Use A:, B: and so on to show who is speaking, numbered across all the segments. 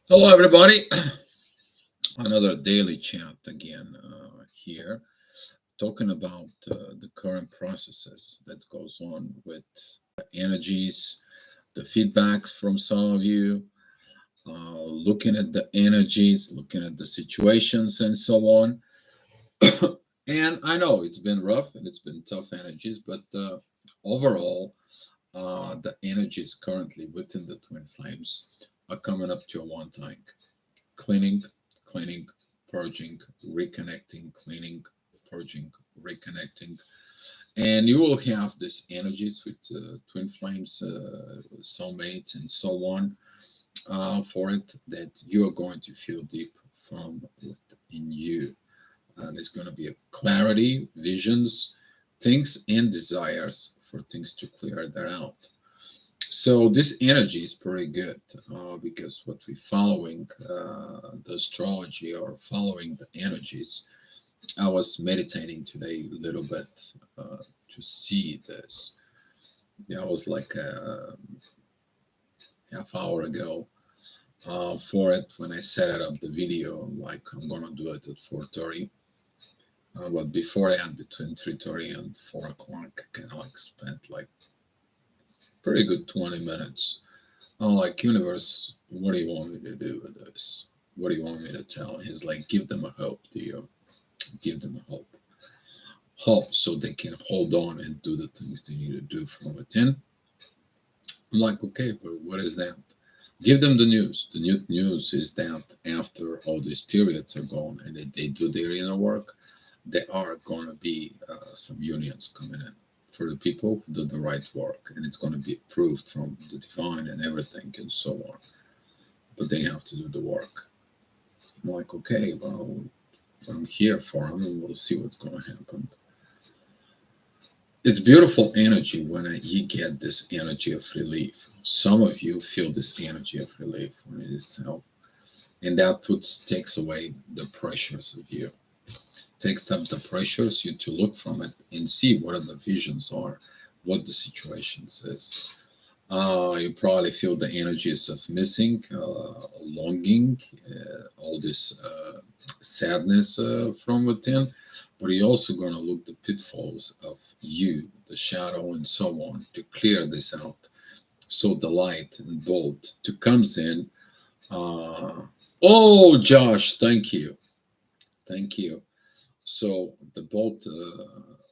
A: Hello, everybody. Another daily chat again here, talking about the current processes that goes on with energies, the feedbacks from some of you, looking at the energies, looking at the situations, and so on. And I know it's been rough and it's been tough energies, but overall, the energies currently within the twin flames are coming up to a one tank. Cleaning, cleaning, purging, reconnecting, cleaning, purging, reconnecting. And you will have these energies with twin flames, soulmates, and so on for it that you are going to feel deep from within you. There's going to be a clarity, visions, things, and desires for things to clear that out. So this energy is pretty good because what we're following the astrology or following the energies. I was meditating today a little bit to see this. Yeah, I was like a half hour ago for it when I set it up the video. Like I'm gonna do it at 4:30. But before that, between 3:30 and 4 o'clock, I kind of like spent like pretty good 20 minutes. I'm like, universe, what do you want me to do with this? What do you want me to tell? He's like, give them a hope, dear. Give them a hope. Hope so they can hold on and do the things they need to do from within. I'm like, okay, but what is that? Give them the news. The new news is that after all these periods are gone and they do their inner work, there are going to be some unions coming in for the people who do the right work, and it's going to be approved from the divine and everything and so on. But they have to do the work. I'm like, okay, well, I'm here for them, and we'll see what's going to happen. It's beautiful energy when you get this energy of relief. Some of you feel this energy of relief when it itself, and that puts takes away the pressures of you. Takes up the pressures you to look from it and see what are the visions are, what the situations is. You probably feel the energies of missing, longing, all this sadness from within, but you're also going to look the pitfalls of you, the shadow, and so on to clear this out. So the light and bolt to comes in. Oh, Josh, thank you, thank you. So the bolt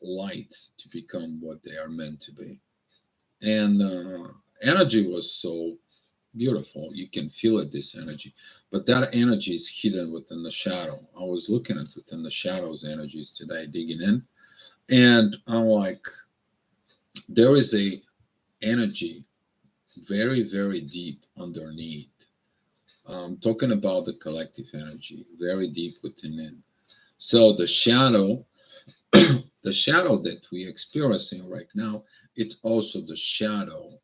A: lights to become what they are meant to be, and energy was so beautiful. You can feel it, this energy. But that energy is hidden within the shadow. I was looking at within the shadows energies today, digging in. And I'm like, there is a energy very, very deep underneath. Talking about the collective energy, very deep within it. So the shadow, the shadow that we're experiencing right now, it's also the shadow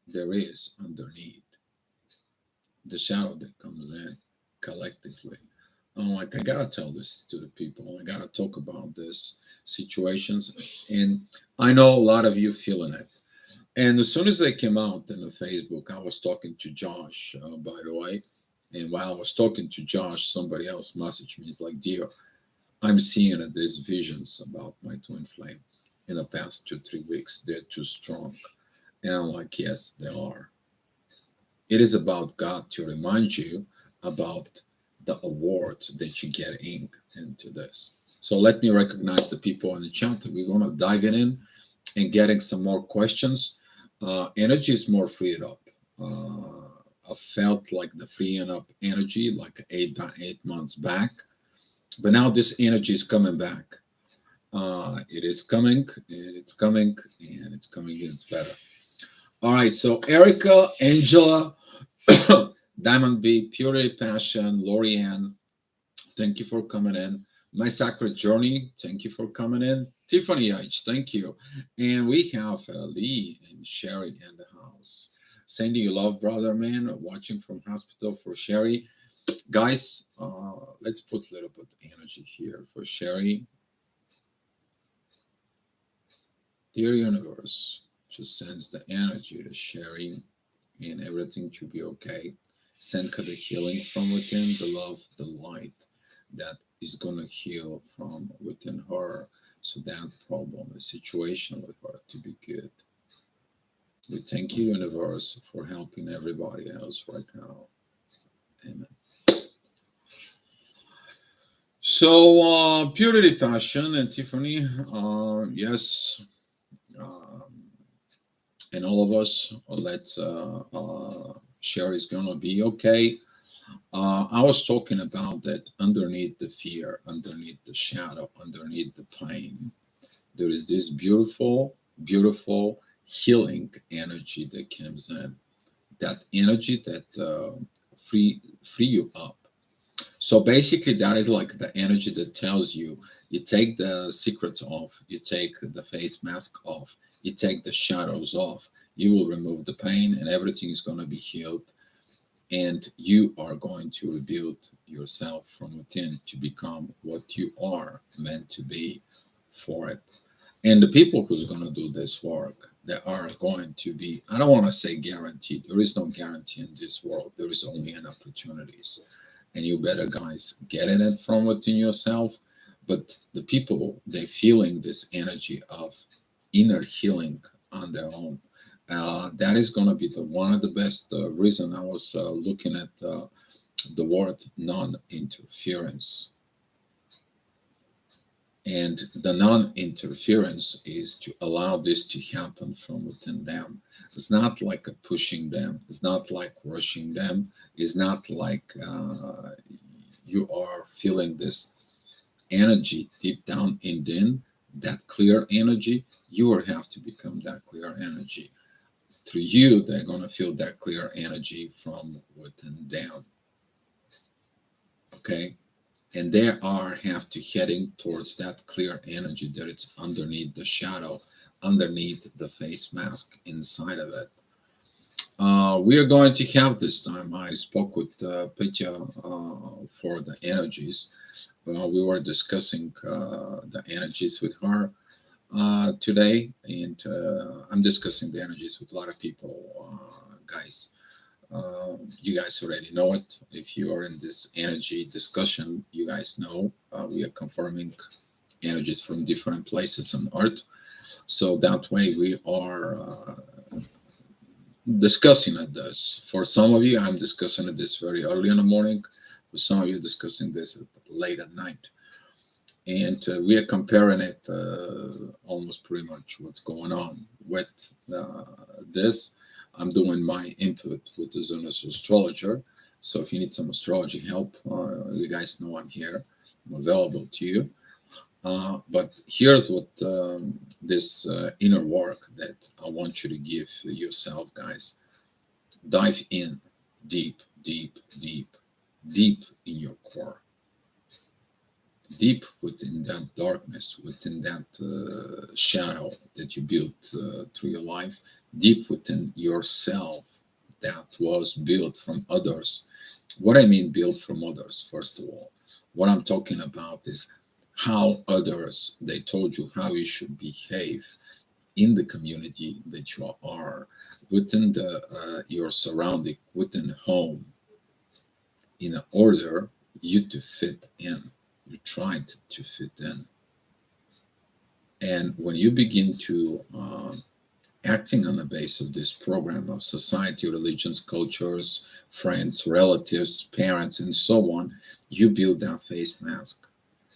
A: there is underneath. The shadow that comes in collectively. I'm like, I gotta tell this to the people. I gotta talk about this situations, and I know a lot of you feeling it. And as soon as they came out in the Facebook, I was talking to Josh, by the way. And while I was talking to Josh, somebody else messaged me. He's like, "Dear, I'm seeing these visions about my twin flame in the past 2, 3 weeks. They're too strong." And I'm like, "Yes, they are." It is about God to remind you about the awards that you get into this. So let me recognize the people in the chat. We're going to dive in and getting some more questions. Energy is more freed up. I felt like the freeing up energy like 8 months back, but now this energy is coming back. It is coming, and it's coming, and it's coming, and it's better. All right, so Erica, Angela, Diamond B, Purity Passion, Lorianne, thank you for coming in. My Sacred Journey, thank you for coming in. Tiffany H, thank you. And we have Lee and Sherry in the house. Sending you love, brother, man, watching from hospital for Sherry. Guys, let's put a little bit of energy here for Sherry. Dear universe, just sends the energy to Sherry and everything should be okay. Send her the healing from within, the love, the light that is going to heal from within her. So that problem, the situation with her to be good. We thank you, universe, for helping everybody else right now. Amen. So, purity, passion, and Tiffany, yes, um, and all of us, let's share is gonna be okay. I was talking about that underneath the fear, underneath the shadow, underneath the pain, there is this beautiful, beautiful healing energy that comes in. That energy that free you up. So basically, that is like the energy that tells you you take the secrets off, you take the face mask off, you take the shadows off, you will remove the pain, and everything is going to be healed. And you are going to rebuild yourself from within to become what you are meant to be for it. And the people who's going to do this work, they are going to be, I don't want to say guaranteed. There is no guarantee in this world. There is only an opportunities, and you better guys get in it from within yourself. But the people, they feeling this energy of inner healing on their own. That is going to be the one of the best reason I was looking at the word non-interference. And the non-interference is to allow this to happen from within them. It's not like a pushing them. It's not like rushing them. It's not like you are feeling this energy deep down in them, that clear energy. You will have to become that clear energy. Through you, they're going to feel that clear energy from within them. Okay? And they are have to heading towards that clear energy that it's underneath the shadow, underneath the face mask inside of it. We are going to have this time. I spoke with Petya for the energies. We were discussing the energies with her today, and I'm discussing the energies with a lot of people, guys. You guys already know it. If you are in this energy discussion, you guys know we are confirming energies from different places on Earth. So that way we are discussing it this. For some of you, I'm discussing it this very early in the morning. For some of you, discussing this late at night. And we are comparing it almost pretty much what's going on with this. I'm doing my input with the Zonus astrologer. So if you need some astrology help, you guys know I'm here. I'm available to you. But here's what this inner work that I want you to give yourself, guys. Dive in deep, deep, deep, deep in your core, deep within that darkness, within that shadow that you built through your life, deep within yourself that was built from others. What I mean, built from others, first of all, what I'm talking about is how others, they told you how you should behave in the community that you are, within the your surrounding, within home, in order you to fit in. You tried to fit in. And when you begin to acting on the base of this program of society, religions, cultures, friends, relatives, parents, and so on, you build that face mask.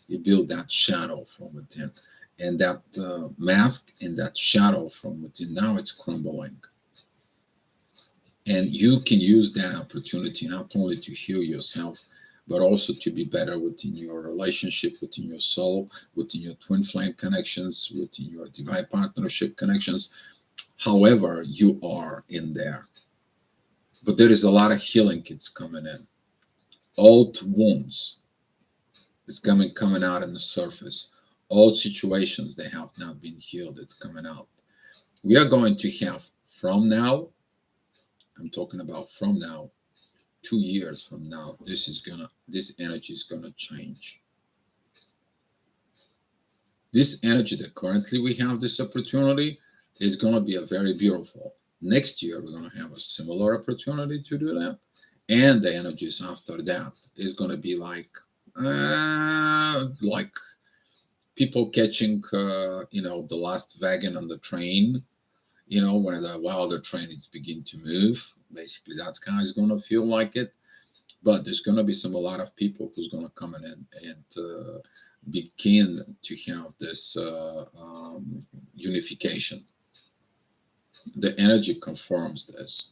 A: You build that shadow from within. And that mask and that shadow from within, now it's crumbling. And you can use that opportunity not only to heal yourself, but also to be better within your relationship, within your soul, within your twin flame connections, within your divine partnership connections, however you are in there. But there is a lot of healing it's coming in. Old wounds is coming out on the surface. Old situations they have not been healed, it's coming out. We are going to have from now, I'm talking about from now, 2 years from now, this energy is gonna change. This energy that currently we have this opportunity is gonna be a very beautiful. Next year we're gonna have a similar opportunity to do that, And the energies after that is going to be like people catching, the last wagon on the train, when while the train is begin to move. Basically, that's kind of going to feel like it. But there's going to be a lot of people who's going to come in and begin to have this unification. The energy confirms this.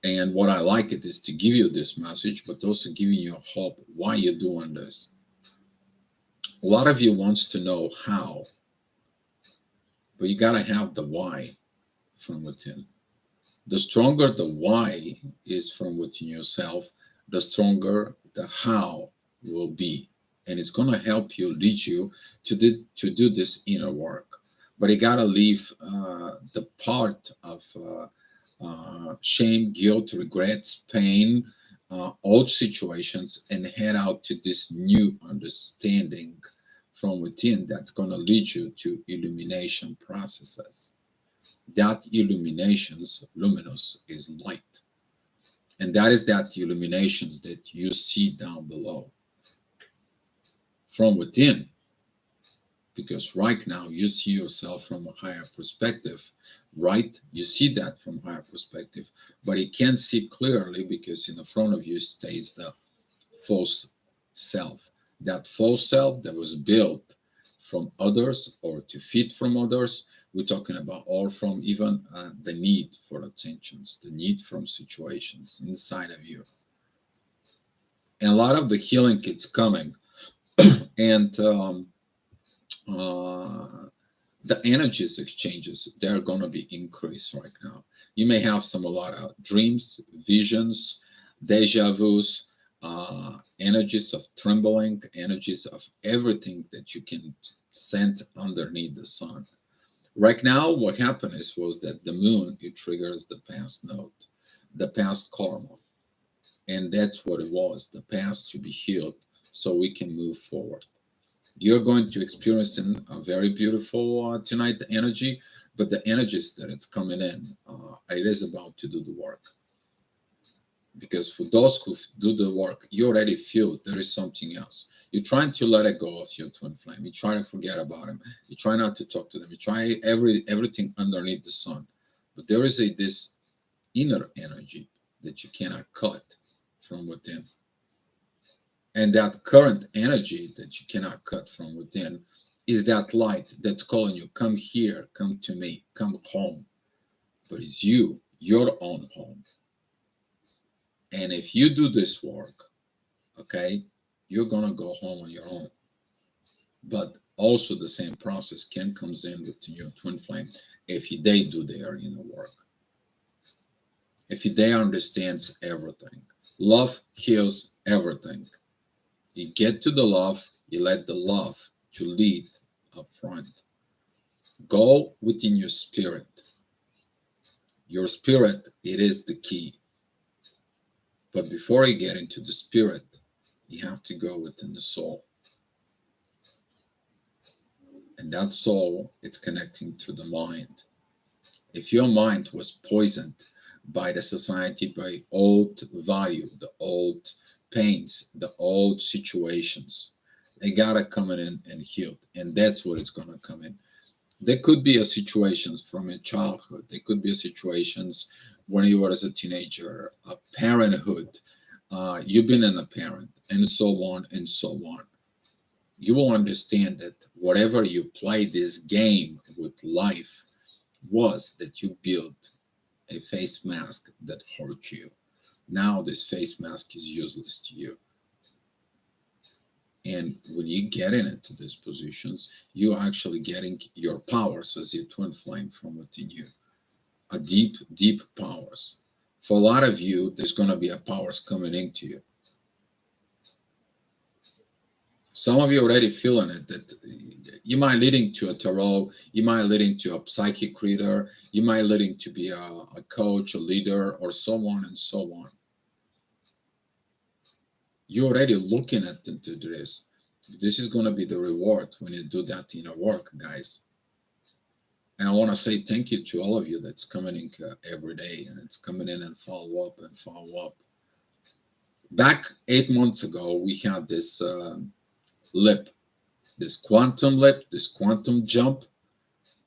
A: And what I like it is to give you this message, but also giving you hope why you're doing this. A lot of you wants to know how, but you got to have the why from within. The stronger the why is from within yourself, the stronger the how will be. And it's going to help you, lead you to do this inner work. But you got to leave the part of shame, guilt, regrets, pain, old situations, and head out to this new understanding from within that's going to lead you to illumination processes. That illuminations, luminous, is light. And that is that illuminations that you see down below from within. Because right now you see yourself from a higher perspective, right? You see that from higher perspective, but you can't see clearly because in the front of you stays the false self. That false self that was built from others or to feed from others. We're talking about all from even the need for attentions, the need from situations inside of you. And a lot of the healing is coming. And the energies exchanges, they're going to be increased right now. You may have a lot of dreams, visions, deja vus, energies of trembling, energies of everything that you can sense underneath the sun. Right now, what happened was that the moon, it triggers the past note, the past karma. And that's what it was, the past to be healed so we can move forward. You're going to experience a very beautiful tonight energy, but the energies that it's coming in, it is about to do the work. Because for those who do the work, you already feel there is something else. You're trying to let it go of your twin flame. You try to forget about him. You try not to talk to them. You try everything underneath the sun. But there is this inner energy that you cannot cut from within. And that current energy that you cannot cut from within is that light that's calling you, come here, come to me, come home. But it's you, your own home. And if you do this work, okay, you're going to go home on your own. But also the same process can comes in with your twin flame if they do their inner work. If they understands everything. Love heals everything. You get to the love, you let the love to lead up front. Go within your spirit. Your spirit, it is the key. But before you get into the spirit, you have to go within the soul. And that soul, it's connecting to the mind. If your mind was poisoned by the society, by old value, the old pains, the old situations, they gotta come in and heal. And that's what it's gonna come in. There could be a situations from your childhood. There could be a situations when you were as a teenager, a parenthood. You've been in a parent, and so on and so on. You will understand that whatever you play this game with life was that you built a face mask that hurt you. Now this face mask is useless to you. And when you get into these positions, you're actually getting your powers as your twin flame from within you. A deep, deep powers. For a lot of you, there's going to be a powers coming into you. Some of you already feeling it, that you might leading to a tarot, you might leading to a psychic reader, you might leading to be a coach, a leader, or so on and so on. You're already looking at into this. This is going to be the reward when you do that inner work, guys. And I want to say thank you to all of you that's coming in every day, and it's coming in and follow up and follow up. Back 8 months ago, we had this leap, this quantum leap, this quantum jump,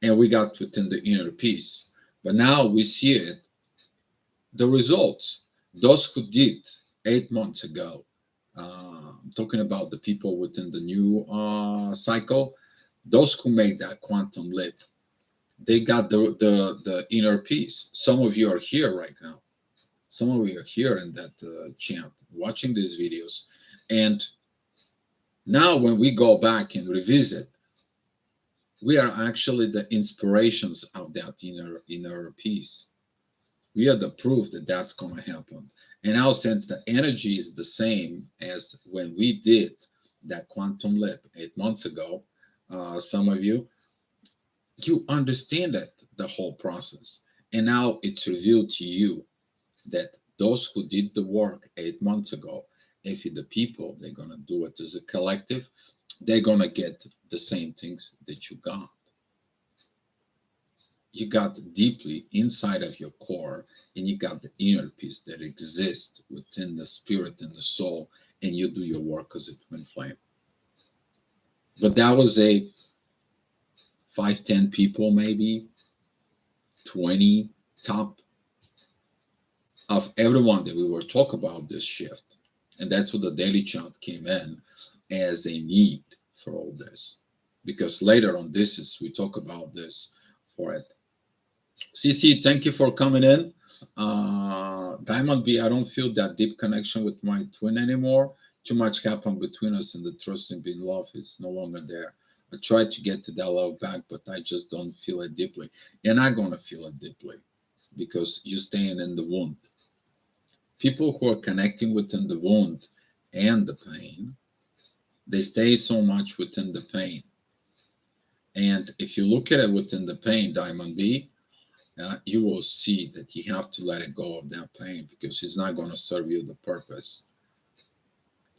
A: and we got within the inner peace. But now we see it, the results. Those who did 8 months ago, I'm talking about the people within the new cycle, those who made that quantum leap, they got the inner peace. Some of you are here right now. Some of you are here in that chant, watching these videos. And now when we go back and revisit, we are actually the inspirations of that inner peace. We are the proof that that's going to happen. In our sense, the energy is the same as when we did that quantum leap 8 months ago. Some of you, you understand it, the whole process. And now it's revealed to you that those who did the work 8 months ago, if the people, they're going to do it as a collective, they're going to get the same things that you got. You got deeply inside of your core, and you got the inner peace that exists within the spirit and the soul, and you do your work as a twin flame. But that was a 5, 10 people, maybe 20 top of everyone that we were talking about this shift. And that's what the daily chant came in as a need for all this. Because later on this is we talk about this for it. CC, thank you for coming in. Diamond B, I don't feel that deep connection with my twin anymore. Too much happened between us, and the trust and being love is no longer there. I tried to get to that love back, but I just don't feel it deeply. And I'm going to feel it deeply because you're staying in the wound. People who are connecting within the wound and the pain, they stay so much within the pain. And if you look at it within the pain, Diamond B, you will see that you have to let it go of that pain because it's not going to serve you the purpose.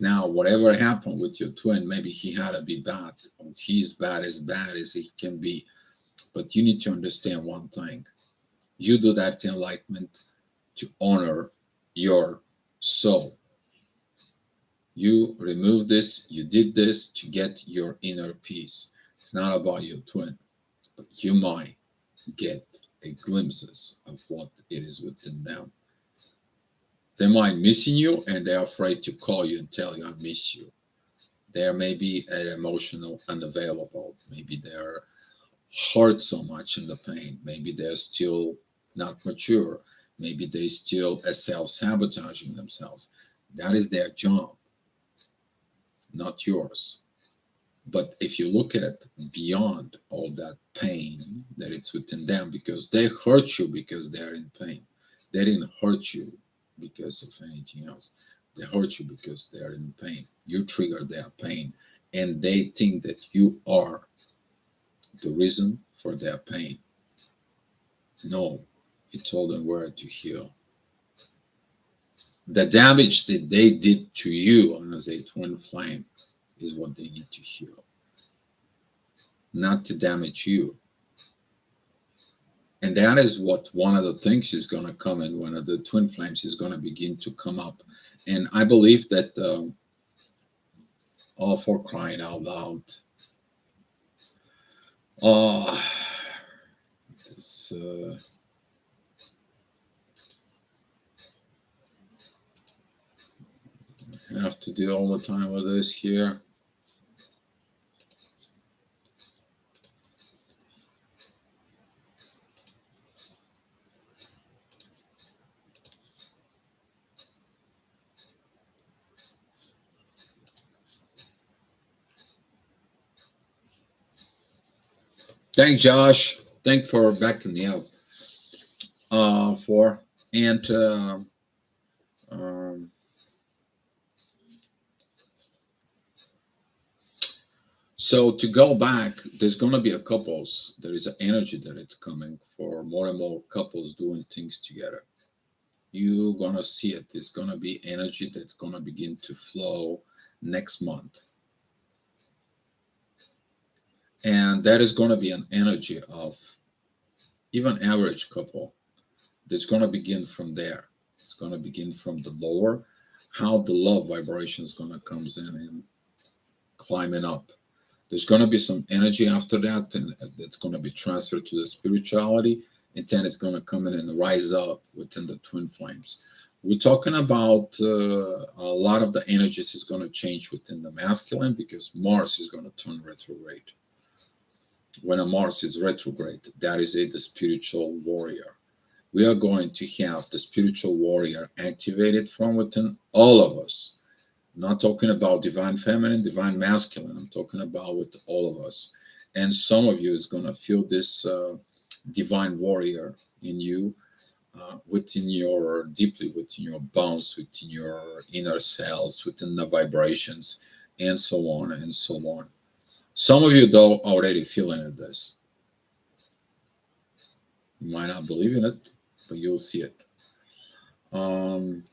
A: Now, whatever happened with your twin, maybe he had to be bad, or he's bad as he can be. But you need to understand one thing. You do that enlightenment to honor your soul. You remove this, you did this to get your inner peace. It's not about your twin, but you might get a glimpses of what it is within them. They might missing you and they're afraid to call you and tell you I miss you. They may be emotional unavailable. Maybe they're hurt so much in the pain. Maybe they're still not mature. Maybe they still are self-sabotaging themselves. That is their job, not yours. But if you look at it beyond all that pain that it's within them, because they hurt you because they're in pain. They didn't hurt you because of anything else. They hurt you because they're in pain. You trigger their pain, and they think that you are the reason for their pain. No, you told them where to heal. The damage that they did to you as a twin flame is what they need to heal, not to damage you. And that is what one of the things is going to come in. One of the twin flames is going to begin to come up. And I believe that, for crying out loud, this, I have to deal all the time with this here. Thanks, Josh. Thanks for backing me up. For and so to go back, there's going to be a couples. There is an energy that it's coming for more and more couples doing things together. You're going to see it. There's going to be energy that's going to begin to flow next month. And that is going to be an energy of even average couple that's going to begin from there. It's going to begin from the lower how the love vibration is going to comes in and climbing up. There's going to be some energy after that, and it's going to be transferred to the spirituality, and then it's going to come in and rise up within the twin flames. We're talking about a lot of the energies is going to change within the masculine because Mars is going to turn retrograde. When a Mars is retrograde, that is the spiritual warrior. We are going to have the spiritual warrior activated from within all of us. I'm not talking about divine feminine, divine masculine. I'm talking about with all of us. And some of you is going to feel this divine warrior in you, within your deeply within your bones, within your inner cells, within the vibrations, and so on and so on. Some of you though already feeling it. This you might not believe in it, but you'll see it. Um,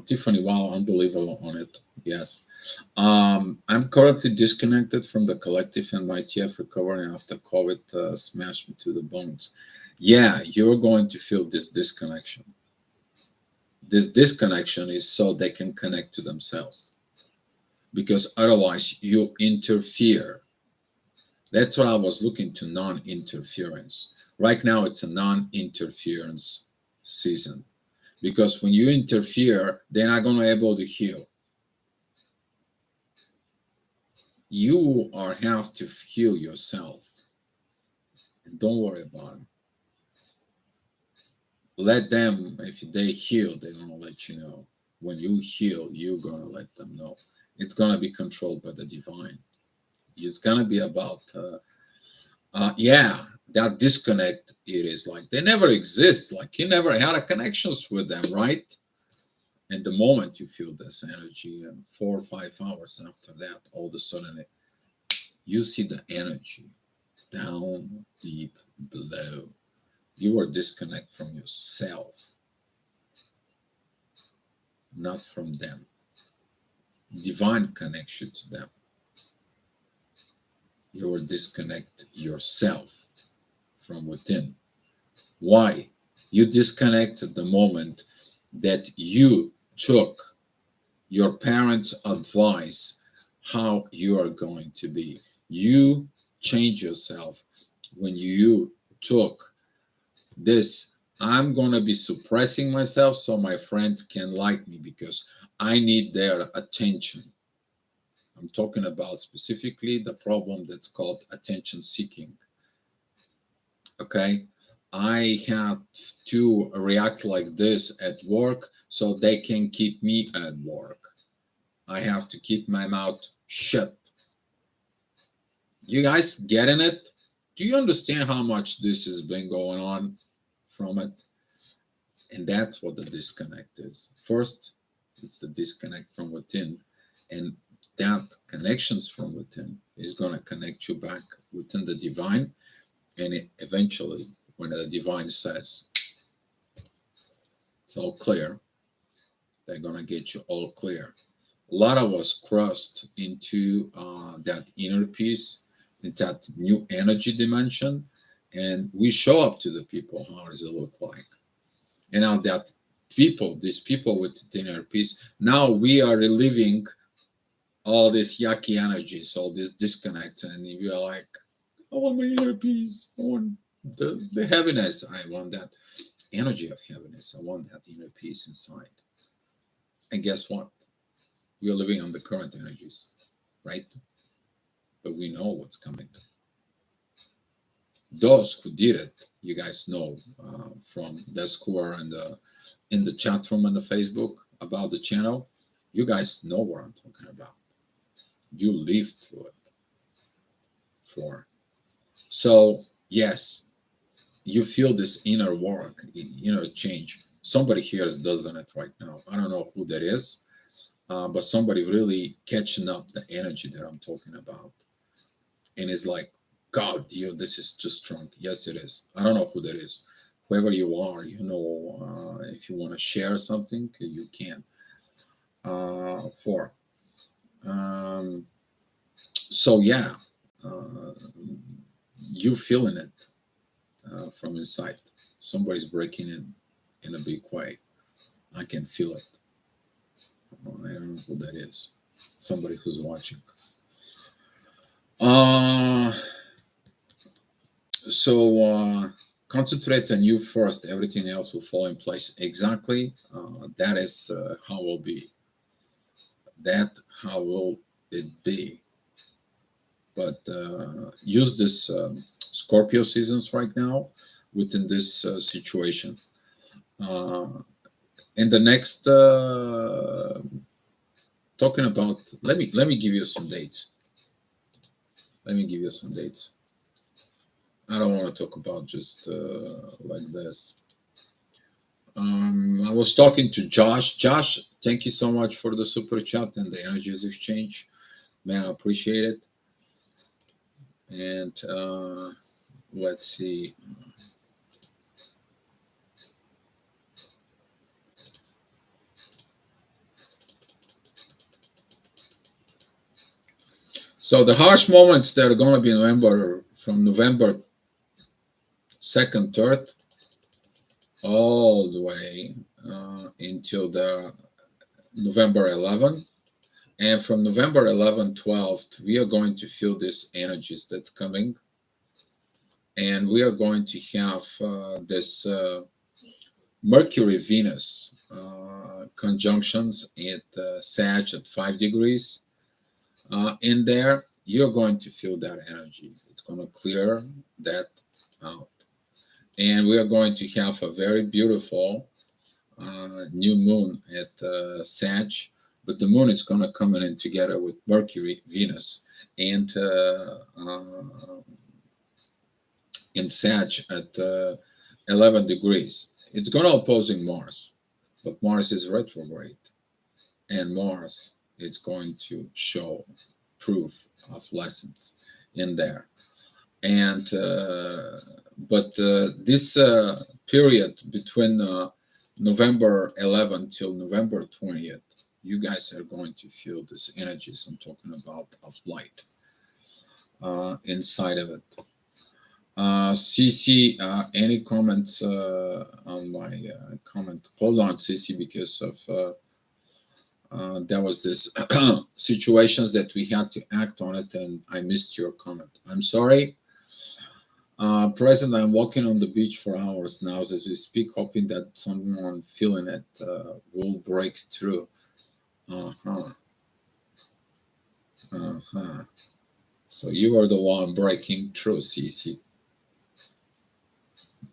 A: Tiffany, wow, unbelievable on it. Yes. I'm currently disconnected from the collective and my TF recovering after COVID smashed me to the bones. Yeah, you're going to feel this disconnection. This disconnection is so they can connect to themselves because otherwise you interfere. That's what I was looking to non interference. Right now, it's a non interference season because when you interfere, they're not going to be able to heal. You are have to heal yourself, and don't worry about it. Let them, if they heal, they're going to let you know. When you heal, you're going to let them know. It's going to be controlled by the divine. It's going to be about, yeah, that disconnect. It is like they never exist. Like you never had a connections with them, right? And the moment you feel this energy, and 4 or 5 hours after that, all of a sudden, you see the energy down deep below. You are disconnect from yourself, not from them. Divine connection to them. You will disconnect yourself from within. Why? You disconnect at the moment that you took your parents' advice how you are going to be. You change yourself when you took this. I'm going to be suppressing myself so my friends can like me because I need their attention. I'm talking about specifically the problem that's called attention seeking. Okay. I have to react like this at work so they can keep me at work. I have to keep my mouth shut. You guys getting it? Do you understand how much this has been going on from it? And that's what the disconnect is. First, it's the disconnect from within. And that connections from within is going to connect you back within the divine. And eventually, when the divine says, it's all clear, they're going to get you all clear. A lot of us crossed into that inner peace, into that new energy dimension, and we show up to the people. How does it look like? And now that people, these people with the inner peace, now we are reliving all these yucky energies, all these disconnects, and we are like, I want my inner peace. I want the heaviness. I want that energy of heaviness. I want that inner peace inside. And guess what? We are living on the current energies, right? But we know what's coming. Those who did it, you guys know from those who are in the chat room on the Facebook about the channel, you guys know what I'm talking about. You lived through it. For so yes, you feel this inner work, inner change. Somebody here is doing it right now. I don't know who that is, but somebody really catching up the energy that I'm talking about, and it's like, God, dear, this is too strong. Yes, it is. I don't know who that is. Whoever you are, if you want to share something, you can. For so yeah, uh, you feeling it from inside. Somebody's breaking in a big way. I can feel it. I don't know who that is. Somebody who's watching. Uh, so concentrate on you first. Everything else will fall in place. Exactly. That is how it will be. That how will it be. But use this Scorpio seasons right now within this situation. Uh, in the next talking about, let me give you some dates. Let me give you some dates. I don't want to talk about just like this. I was talking to Josh. Josh, thank you so much for the super chat and the energies exchange. Man, I appreciate it. And let's see. So the harsh moments that are going to be November, from November 2nd, 3rd, all the way until the November 11th. And from November 11th, 12th, we are going to feel these energies that's coming. And we are going to have this Mercury Venus conjunctions at Sag at 5 degrees. In there, you're going to feel that energy. It's going to clear that out. And we are going to have a very beautiful new moon at Sag, but the moon is going to come in together with Mercury, Venus, and in Sag at 11 degrees. It's going to opposing Mars, but Mars is retrograde, and Mars is going to show proof of lessons in there. And but this period between November 11th till November 20th, you guys are going to feel this energies I'm talking about of light inside of it. CC, any comments on my comment? Hold on, CC, because of there was this situations that we had to act on it, and I missed your comment. I'm sorry. Present, I'm walking on the beach for hours now as we speak, hoping that someone feeling it will break through. Uh-huh. Uh-huh. So you are the one breaking through, CC.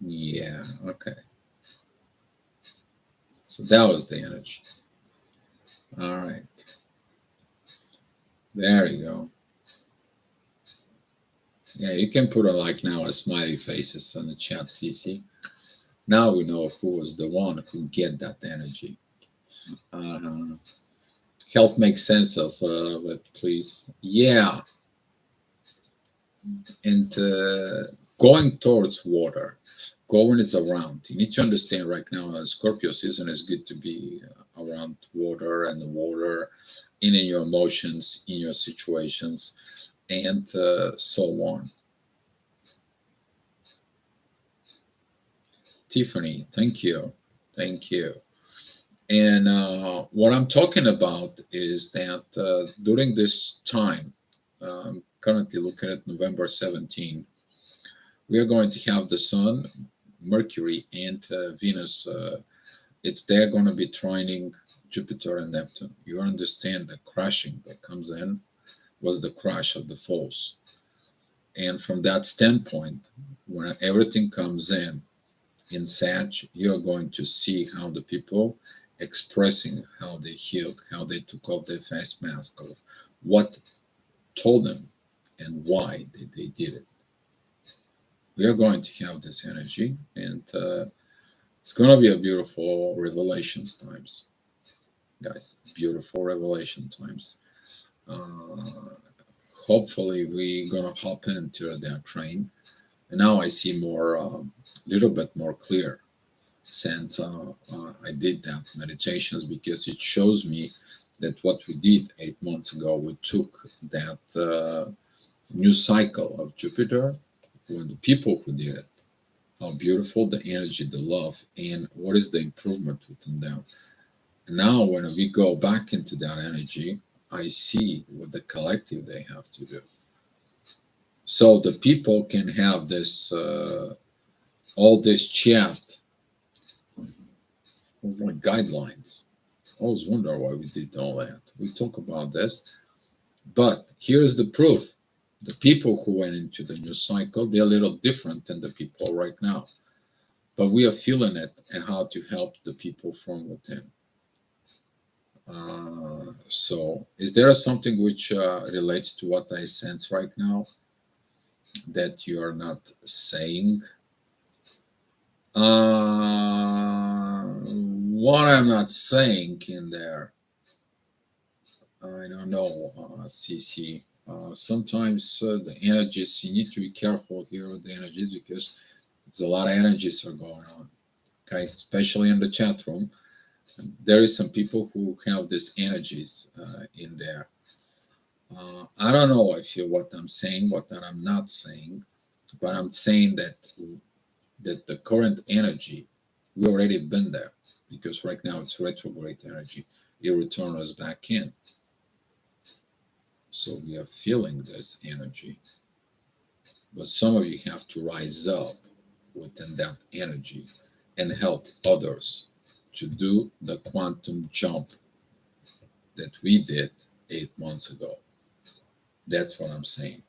A: Yeah, okay. So that was the energy. All right. There you go. Yeah, you can put a like now a smiley faces on the chat, CC. Now we know who was the one who get that energy. Help make sense of it, please. Yeah. And going towards water, going is around. You need to understand right now, Scorpio season is good to be around water and the water in your emotions, in your situations, and so on. Tiffany, thank you. Thank you. And what I'm talking about is that during this time, currently looking at November 17, we are going to have the Sun, Mercury, and Venus. It's they're going to be trining Jupiter and Neptune. You understand the crashing that comes in was the crash of the falls. And from that standpoint, when everything comes in Sag, you're going to see how the people expressing how they healed, how they took off their face mask, of what told them and why they did it. We are going to have this energy, and it's going to be a beautiful revelations times, guys. Beautiful revelation times. Hopefully, we're going to hop into that train. And now I see more, little bit more clear since I did that meditations, because it shows me that what we did 8 months ago, we took that new cycle of Jupiter, when the people who did it, how beautiful the energy, the love, and what is the improvement within them. Now, when we go back into that energy, I see what the collective they have to do. So the people can have this, all this chat. It was like guidelines. I always wonder why we did all that. We talk about this, but here's the proof. The people who went into the new cycle, they're a little different than the people right now. But we are feeling it and how to help the people from within. So, is there something which relates to what I sense right now that you are not saying? What I'm not saying in there, I don't know, CC. Sometimes the energies, you need to be careful here with the energies because there's a lot of energies are going on. Okay, especially in the chat room, there is some people who have these energies in there. I don't know if you what I'm saying, what that I'm not saying, but I'm saying that the current energy, we already been there because right now it's retrograde energy. It returns us back in. So we are feeling this energy. But some of you have to rise up within that energy and help others to do the quantum jump that we did 8 months ago. That's what I'm saying.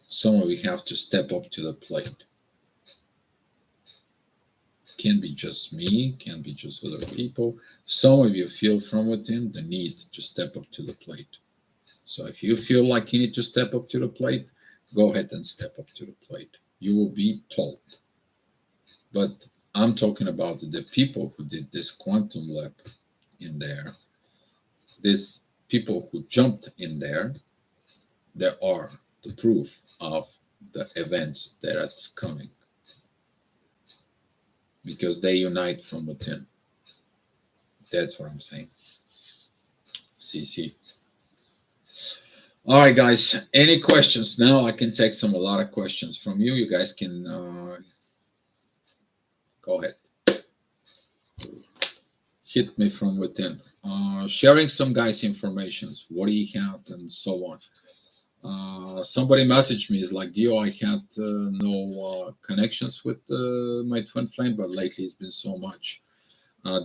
A: Some of you have to step up to the plate. Can't be just me, can't be just other people. Some of you feel from within the need to step up to the plate. So if you feel like you need to step up to the plate, go ahead and step up to the plate. You will be told. But I'm talking about the people who did this quantum leap in there, these people who jumped in there, there are the proof of the events that's coming because they unite from within. That's what I'm saying. CC. All right, guys. Any questions? Now I can take a lot of questions from you. You guys can go ahead. Hit me from within. Sharing some guys' informations, what do you have, and so on. Somebody messaged me, is like, Dio, I had no connections with my twin flame, but lately it's been so much.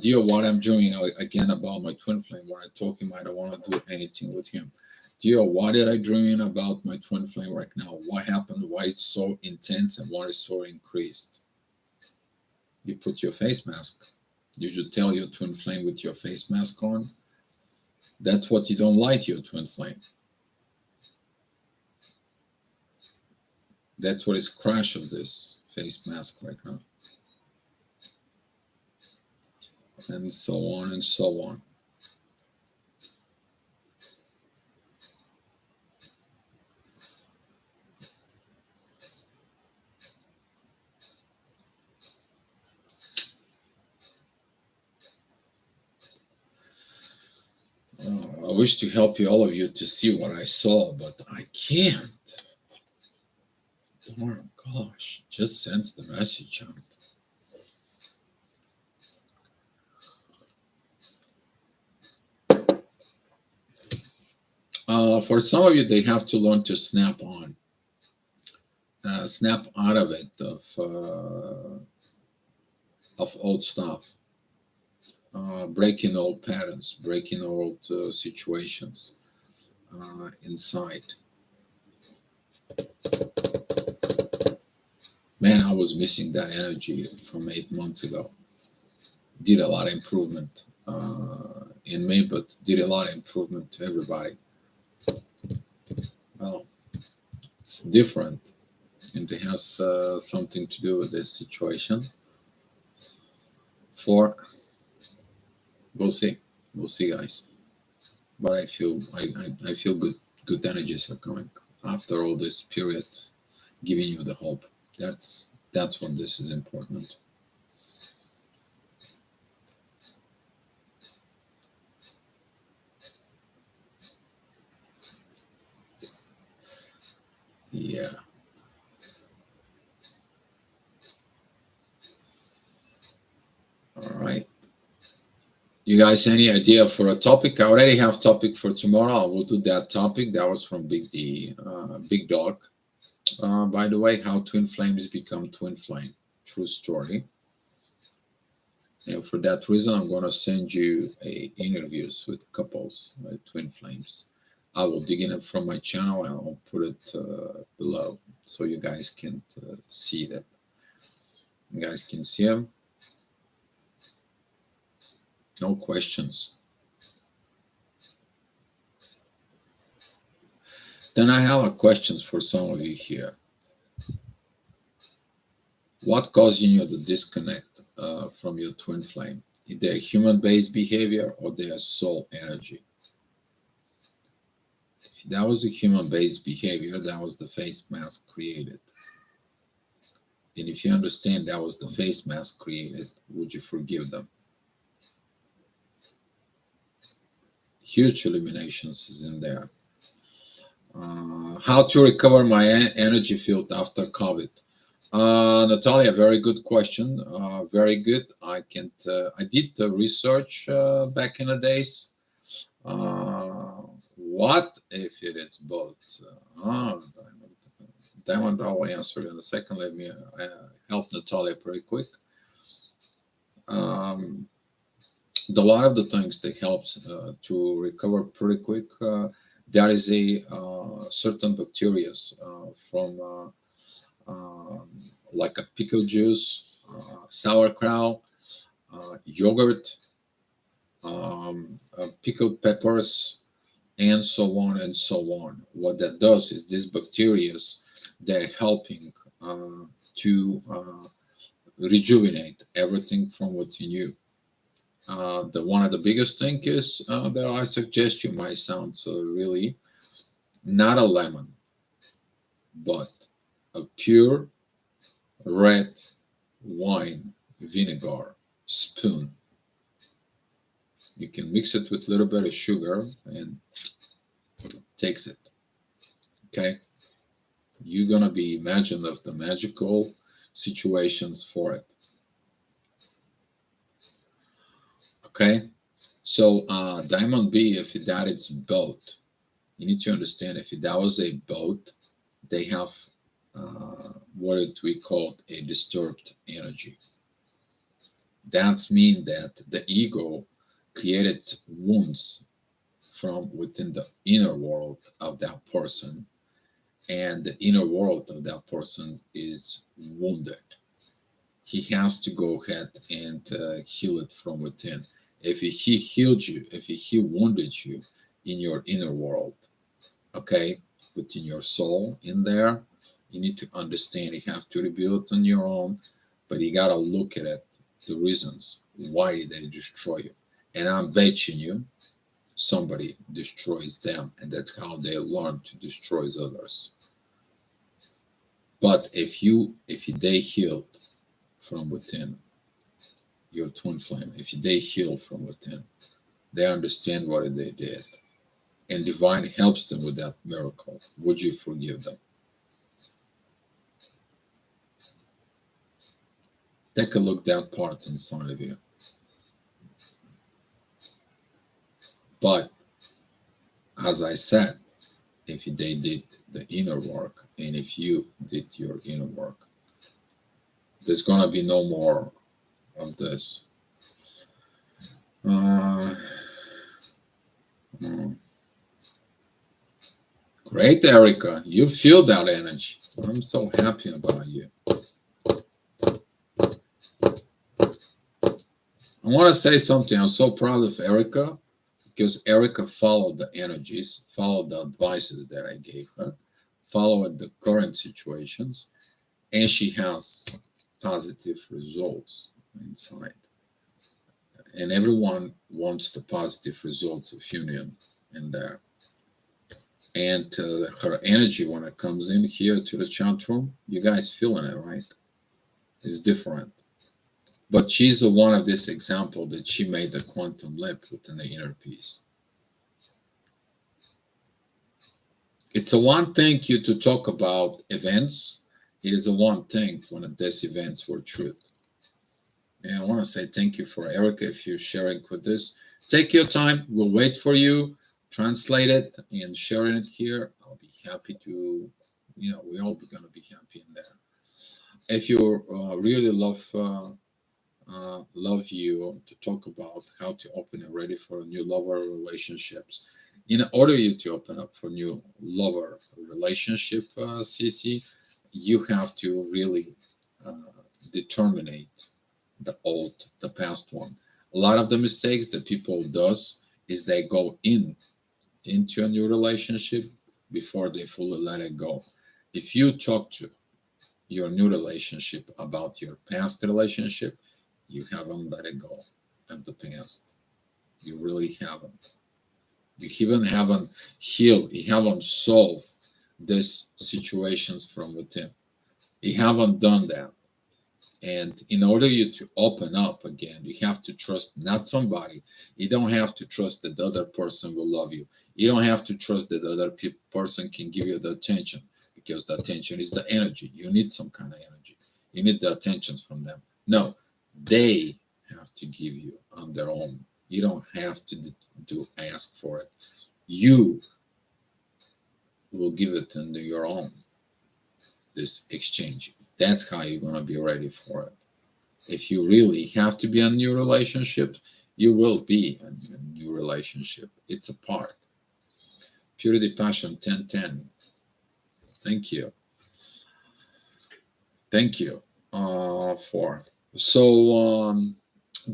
A: Dio, what I'm doing again about my twin flame, when I talk him, I don't want to do anything with him. Dio, what did I dream about my twin flame right now? What happened? Why it's so intense and why it's so increased? You put your face mask. You should tell your twin flame with your face mask on. That's what you don't like, your twin flame. That's what is crash of this face mask right now. And so on and so on. I wish to help you, all of you, to see what I saw, but I can't. Darn gosh, just sends the message out. For some of you, they have to learn to snap on, snap out of it, of old stuff, breaking old patterns, breaking old situations inside. Man, I was missing that energy from 8 months ago. Did a lot of improvement in me, but did a lot of improvement to everybody. Well, it's different, and it has something to do with this situation. We'll see, guys. But I feel I feel good energies are coming after all this period, giving you the hope. That's when this is important. Yeah. All right. You guys, any idea for a topic? I already have topic for tomorrow. I will do that topic. That was from Big D, Big Dog. By the way, how twin flames become twin flame. True story. And for that reason, I'm going to send you interviews with couples, twin flames. I will dig in it from my channel and I'll put it below so you guys can see that. You guys can see them. No questions. Then I have a questions for some of you here. What causing you the disconnect from your twin flame? Is there human-based behavior or their soul energy? If that was a human-based behavior, that was the face mask created. And if you understand that was the face mask created, would you forgive them? Huge eliminations is in there. How to recover my energy field after COVID? Natalia, very good question. Very good. I did the research back in the days. What if it is both? Diamond, I'll answer in a second. Let me help Natalia pretty quick. One of the things that helps to recover pretty quick, there is a certain bacteria from like a pickle juice, sauerkraut, yogurt, pickled peppers, and so on and so on. What that does is these bacteria, they're helping to rejuvenate everything from within you. The one of the biggest thing is that I suggest you might sound really not a lemon, but a pure red wine vinegar spoon. You can mix it with a little bit of sugar and takes it. Okay, you're gonna be imagined of the magical situations for it. Okay, so Diamond B, if that is boat, you need to understand if that was a boat, they have what we call a disturbed energy. That means that the ego created wounds from within the inner world of that person, and the inner world of that person is wounded. He has to go ahead and heal it from within. If he healed you, if he wounded you in your inner world, okay, within your soul in there, you need to understand you have to rebuild on your own, but you got to look at it, the reasons why they destroy you. And I'm betting you somebody destroys them, and that's how they learn to destroy others. But if they healed from within, your twin flame, if they heal from within, they understand what they did, and divine helps them with that miracle, would you forgive them? Take a look at that part inside of you. But as I said, if they did the inner work and if you did your inner work, there's going to be no more of this. Great, Erica. You feel that energy. I'm so happy about you. I want to say something. I'm so proud of Erica because Erica followed the energies, followed the advices that I gave her, followed the current situations, and she has positive results inside. And everyone wants the positive results of union in there. And her energy when it comes in here to the chat room, you guys feeling it, right? It's different. But she's the one of this example that she made the quantum leap within the inner peace. It's a one thing you to talk about events. It is a one thing when these events were truth. And I want to say thank you for Erica if you're sharing with this. Take your time. We'll wait for you. Translate it and sharing it here. I'll be happy to, we all be gonna be happy in there. If you really love you to talk about how to open and ready for new lover relationships. In order you to open up for new lover relationship, CC, you have to really uh, determine the past one. A lot of the mistakes that people does is they go into a new relationship before they fully let it go. If you talk to your new relationship about your past relationship, you haven't let it go of the past. You really haven't. You even haven't healed. You haven't solved these situations from within. You haven't done that. And in order you to open up again, you have to trust not somebody. You don't have to trust that the other person will love you. You don't have to trust that the other person can give you the attention, because the attention is the energy. You need some kind of energy. You need the attentions from them. No, they have to give you on their own. You don't have to ask for it. You will give it into your own, this exchange. That's how you're going to be ready for it. If you really have to be in a new relationship, you will be in a new relationship. It's a part. Purity Passion 1010. Thank you. Thank you for. So,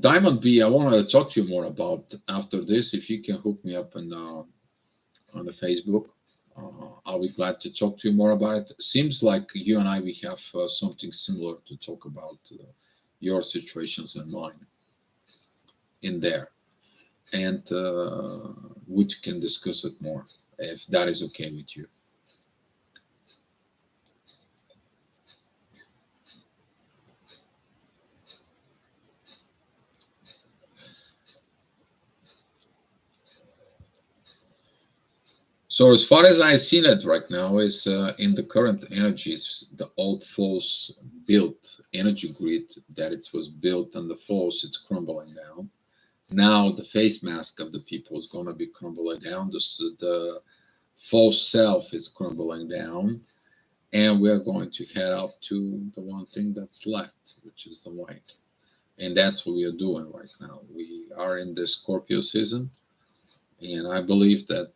A: Diamond B, I want to talk to you more about after this. If you can hook me up on the Facebook, I'll be glad to talk to you more about it. Seems like you and I, we have something similar to talk about, your situations and mine in there. And we can discuss it more if that is okay with you. So as far as I've seen it right now is in the current energies, the old false built energy grid that it was built on the false, it's crumbling down. Now the face mask of the people is going to be crumbling down. The false self is crumbling down, and we're going to head up to the one thing that's left, which is the white. And that's what we are doing right now. We are in the Scorpio season, and I believe that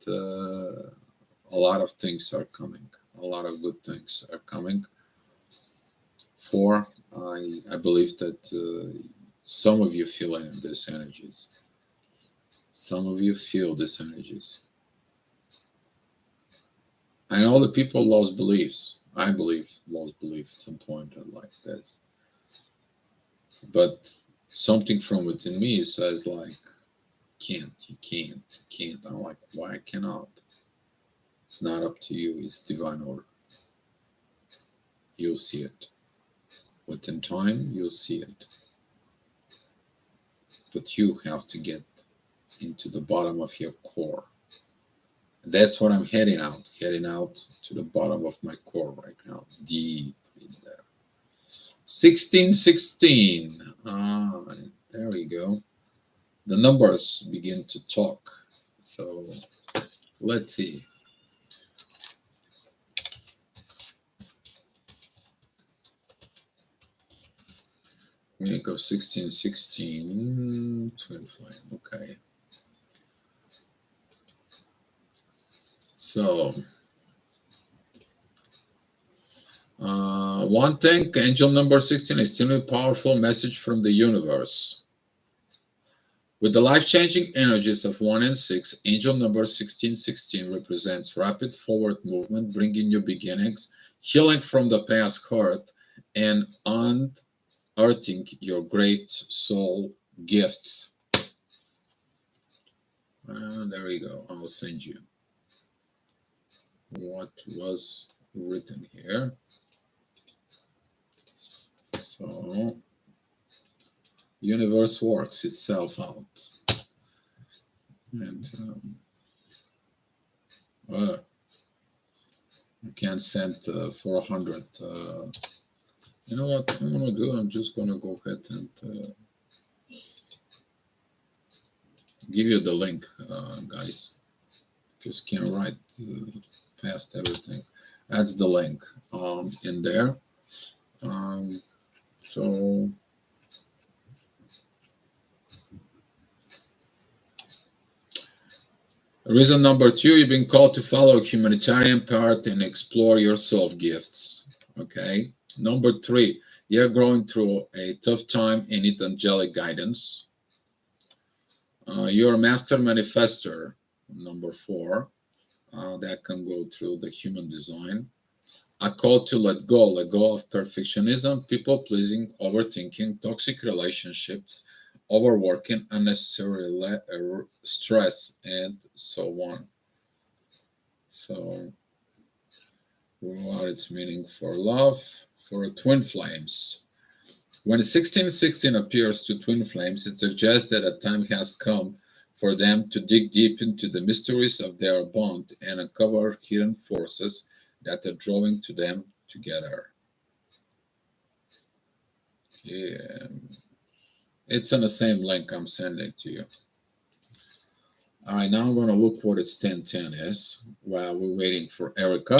A: a lot of things are coming. A lot of good things are coming. I believe that some of you feel these energies. Some of you feel these energies. I know the people lost beliefs. I believe lost belief at some point like this. But something from within me says like, you can't. I'm like, why I cannot? It's not up to you, it's divine order. You'll see it. Within time, you'll see it. But you have to get into the bottom of your core. That's what I'm heading out to the bottom of my core right now, deep in there. 1616. There we go. The numbers begin to talk. So let's see. We're going to go 1616, 25. Okay. So, one thing, angel number 16, extremely powerful message from the universe. With the life-changing energies of 1 and 6, angel number 1616 represents rapid forward movement, bringing new beginnings, healing from the past hurt, and unearthing your great soul gifts. There we go. I'll send you what was written here. So, universe works itself out. And you can send 400. You know what I'm going to do? I'm just going to go ahead and give you the link, guys. Just can't write past everything. That's the link in there. So reason number 2, you've been called to follow a humanitarian path and explore your self gifts. Okay. Number 3, you're going through a tough time and need angelic guidance. You're a master manifester. Number 4, that can go through the human design. A call to let go of perfectionism, people pleasing, overthinking, toxic relationships, overworking, unnecessary stress, and so on. So, what its meaning for love, for twin flames. When 1616 appears to twin flames, it suggests that a time has come for them to dig deep into the mysteries of their bond and uncover hidden forces that are drawing to them together. Yeah. It's on the same link I'm sending to you. All right, now I'm going to look what its 1010 is while we're waiting for Erica.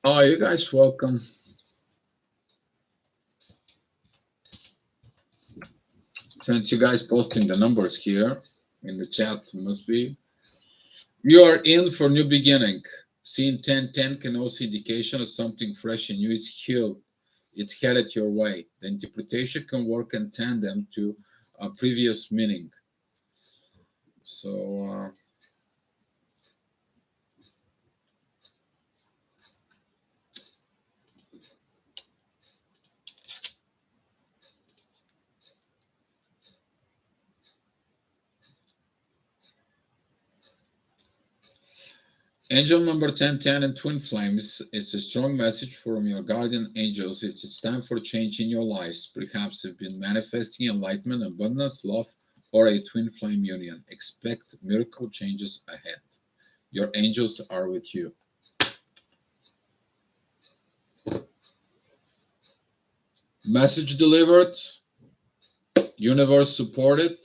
A: Oh, you guys welcome. Since you guys posting the numbers here in the chat, must be. You are in for new beginning. Seeing 1010 can also indication of something fresh and new is healed. It's headed your way. The interpretation can work in tandem to a previous meaning. So, angel number 1010 and twin flames is a strong message from your guardian angels. It's time for change in your lives. Perhaps you've been manifesting enlightenment, abundance, love, or a twin flame union. Expect miracle changes ahead. Your angels are with you. Message delivered. Universe supported.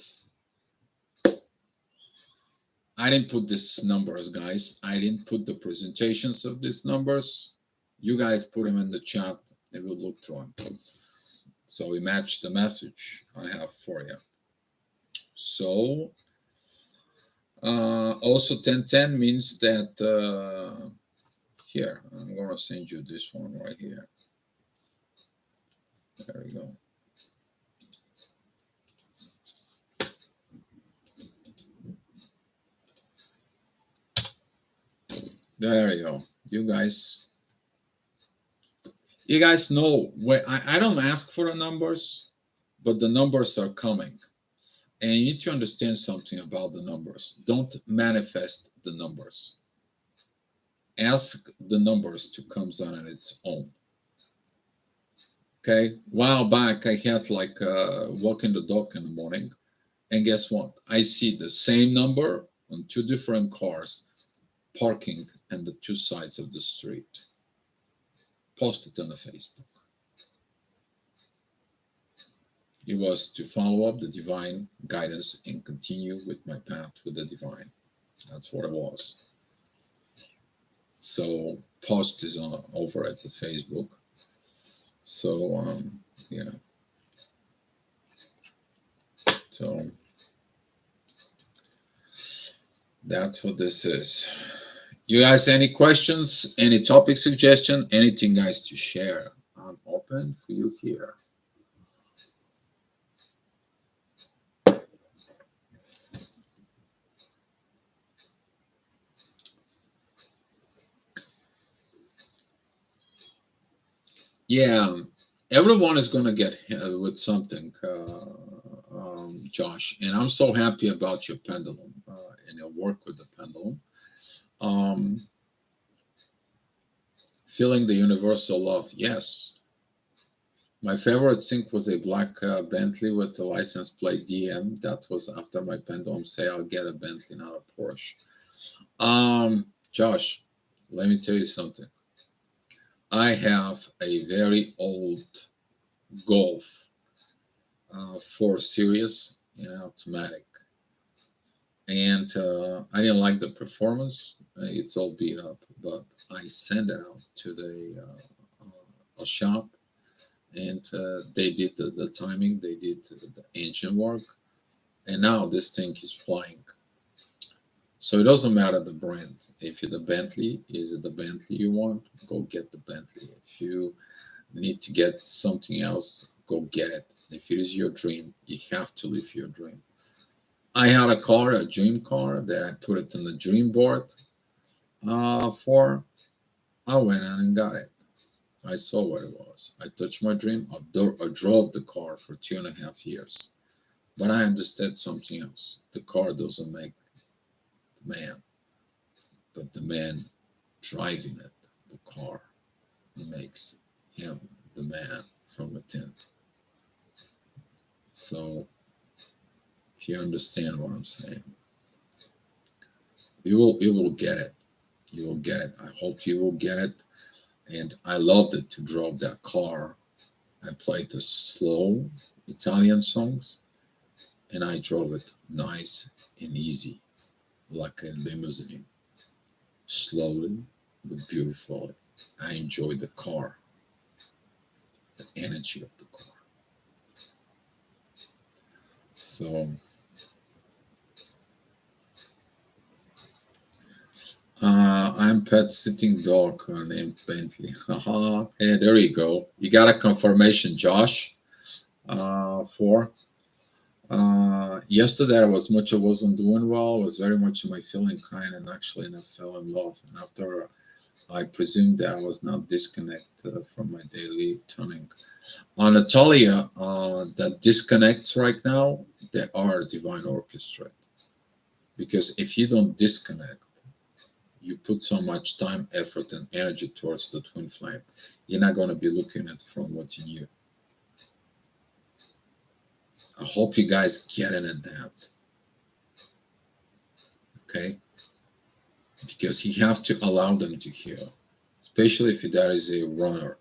A: I didn't put these numbers, guys. I didn't put the presentations of these numbers. You guys put them in the chat and we'll look through them. So we match the message I have for you. So also 1010 means that here, I'm going to send you this one right here. There we go. There you go. You guys know where I don't ask for the numbers, but the numbers are coming. And you need to understand something about the numbers. Don't manifest the numbers. Ask the numbers to come on its own. Okay. A while back, I had like walking the dog in the morning. And guess what? I see the same number on 2 different cars parking on the 2 sides of the street. Post it on the Facebook. It was to follow up the divine guidance and continue with my path with the divine. That's what it was. So post is on over at the Facebook. So yeah. So that's what this is. You guys, any questions, any topic suggestion, anything, guys, to share? I'm open for you here. Yeah, everyone is going to get hit with something, Josh. And I'm so happy about your pendulum and your work with the pendulum. Um, Feeling the universal love. Yes. My favorite thing was a black Bentley with the license plate DM. That was after my pendulum say I'll get a Bentley, not a Porsche. Josh, let me tell you something. I have a very old Golf 4 Series in automatic, and I didn't like the performance. It's all beat up, but I sent it out to a shop, and they did the timing, they did the engine work, and now this thing is flying. So it doesn't matter the brand. If the Bentley is it the Bentley you want, go get the Bentley. If you need to get something else, go get it. If it is your dream, you have to live your dream. I had a car, a dream car, that I put it on the dream board for. I went out and got it. I saw what it was. I touched my dream. I drove the car for 2.5 years. But I understood something else. The car doesn't make the man, but the man driving it, the car, makes him the man from within. So if you understand what I'm saying, you will get it. You will get it. I hope you will get it. And I loved it to drive that car. I played the slow Italian songs, and I drove it nice and easy, like a limousine, slowly but beautifully. I enjoyed the car, the energy of the car. So I'm pet sitting dog named Bentley. Haha. Hey, there you go. You got a confirmation, Josh. For yesterday, I wasn't doing well. I was very much in my feeling kind, and actually, and I fell in love. And after I presumed that I was not disconnected from my daily tuning. On Natalia, that disconnects right now, they are divine orchestrate. Because if you don't disconnect, you put so much time, effort, and energy towards the twin flame, you're not going to be looking at from what you knew. I hope you guys get it at that. Okay? Because you have to allow them to heal, especially if that is a runner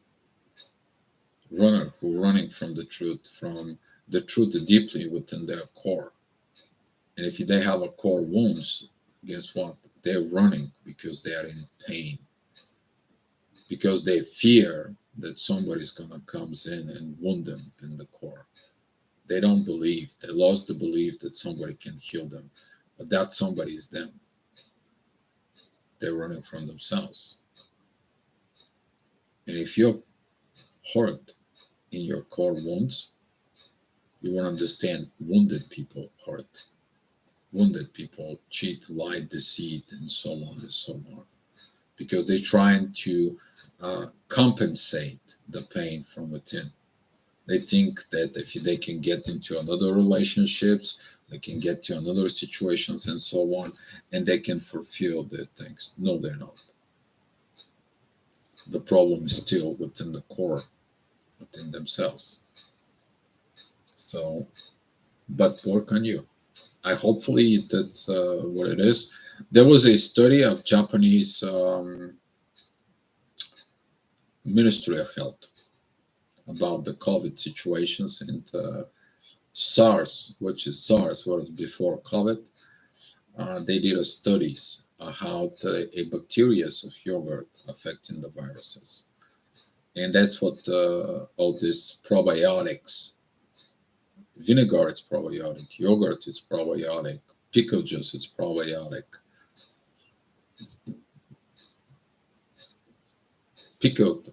A: who running from the truth deeply within their core. And if they have a core wounds, guess what? They're running because they are in pain, because they fear that somebody's gonna comes in and wound them in the core. They don't believe. They lost the belief that somebody can heal them, but that somebody is them. They're running from themselves. And if you're hurt in your core wounds, you will understand wounded people hurt. Wounded people cheat, lie, deceit, and so on and so on, because they're trying to compensate the pain from within. They think that if they can get into another relationships, they can get to another situations and so on, and they can fulfill their things. No, they're not. The problem is still within the core, within themselves. So, but work on you. I hopefully that's what it is. There was a study of Japanese Ministry of Health about the COVID situations and SARS, which is SARS, what was before COVID. They did a studies how a bacteria of yogurt affecting the viruses, and that's what all this probiotics. Vinegar is probiotic, yogurt is probiotic, pickle juice is probiotic. Pickled,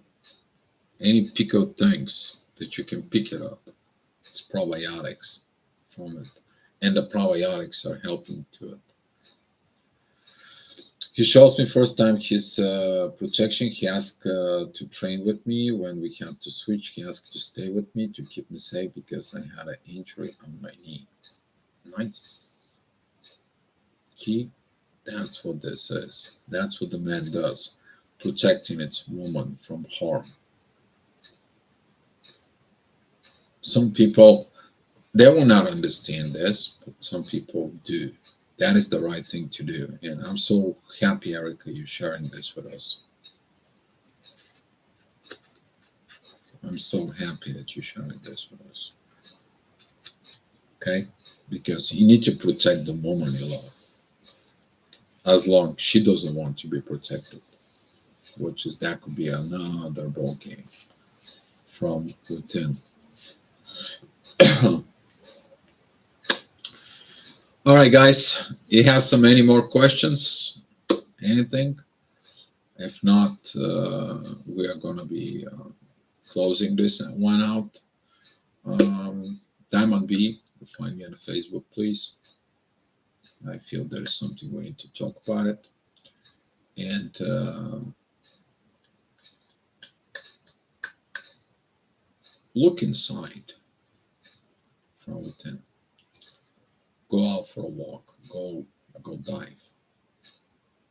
A: any pickled things that you can pick it up, it's probiotics from it, and the probiotics are helping to it. He shows me first time his protection. He asked to train with me. When we had to switch, he asked to stay with me to keep me safe because I had an injury on my knee. Nice. He, that's what this is. That's what the man does, protecting its woman from harm. Some people, they will not understand this, but some people do. That is the right thing to do. And I'm so happy, Erica, you're sharing this with us. I'm so happy that you're sharing this with us. Okay? Because you need to protect the woman you love. As long as she doesn't want to be protected, which is that could be another ball game from within. All right, guys. You have so many more questions? Anything? If not, we are going to be closing this one out. Diamond B, find me on Facebook, please. I feel there's something we need to talk about it. And look inside from within. Go out for a walk. Go dive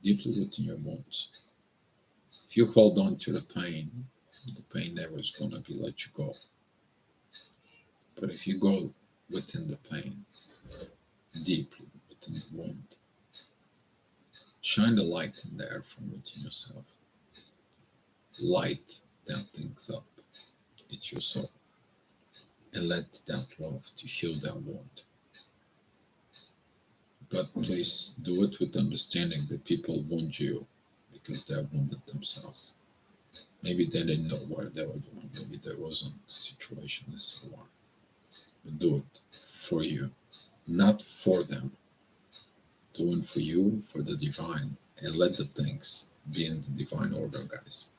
A: deeply within your bones. If you hold on to the pain never is going to be let you go. But if you go within the pain, deeply within the wound, shine the light in there from within yourself. Light that things up. It's your soul. And let that love to heal that wound. But please do it with understanding that people wound you because they wounded themselves. Maybe they didn't know what they were doing. Maybe there wasn't a situation as war. But do it for you, not for them. Do it for you, for the divine, and let the things be in the divine order, guys.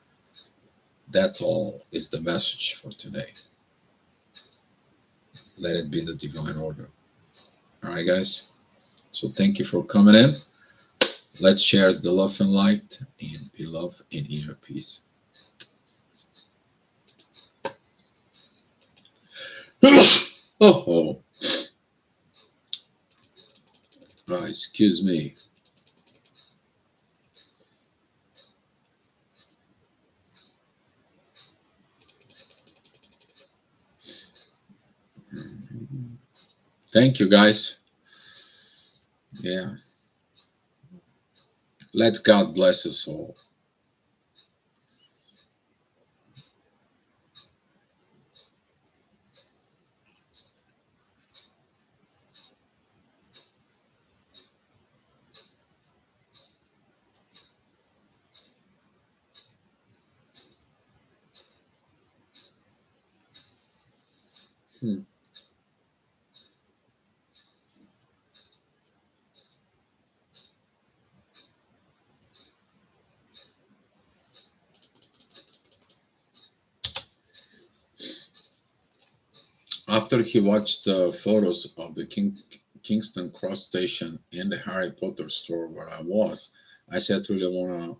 A: That's all is the message for today. Let it be the divine order. All right, guys. So thank you for coming in. Let's share the love and light and be love and inner peace. Oh, excuse me. Thank you, guys. Yeah. Let God bless us all. Hmm. After he watched the photos of the Kingston Cross Station and the Harry Potter store where I was, I said, really want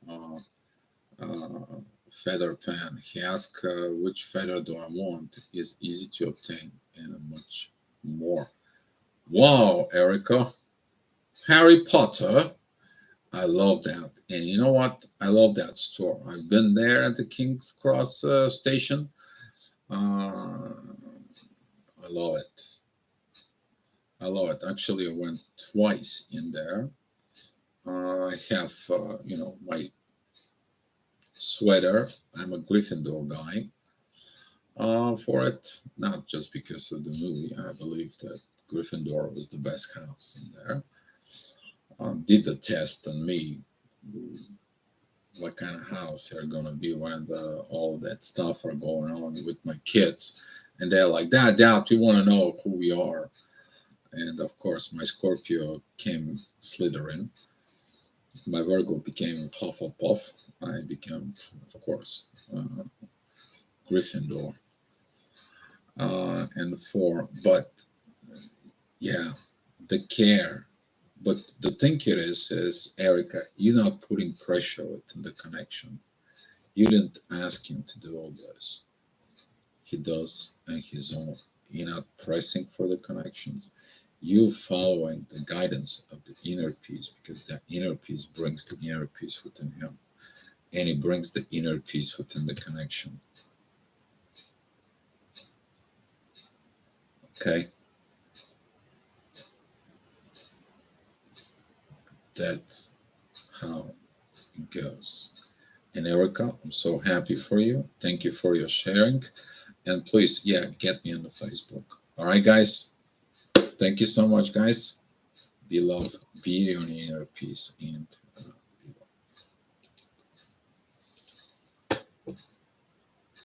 A: a feather pen. He asked, which feather do I want? It's easy to obtain and much more. Wow, Erica. Harry Potter. I love that. And you know what? I love that store. I've been there at the King's Cross station. Uh, I love it. I love it. Actually, I went twice in there. I have, my sweater. I'm a Gryffindor guy. For it, not just because of the movie. I believe that Gryffindor was the best house in there. Did the test on me. What kind of house they're gonna be when all that stuff are going on with my kids, and they're like, Dad, we want to know who we are. And of course, my Scorpio came Slytherin. My Virgo became Hufflepuff. I became, of course, Gryffindor. But yeah, the care, But the thing here is Erica, you're not putting pressure within the connection. You didn't ask him to do all this. He does on his own. You're not pressing for the connections. You following the guidance of the inner peace, because that inner peace brings the inner peace within him, and it brings the inner peace within the connection. Okay, that's how it goes. And Erica, I'm so happy for you. Thank you for your sharing. And please, yeah, get me on the Facebook. All right, guys. Thank you so much, guys. Be love, be your inner peace, and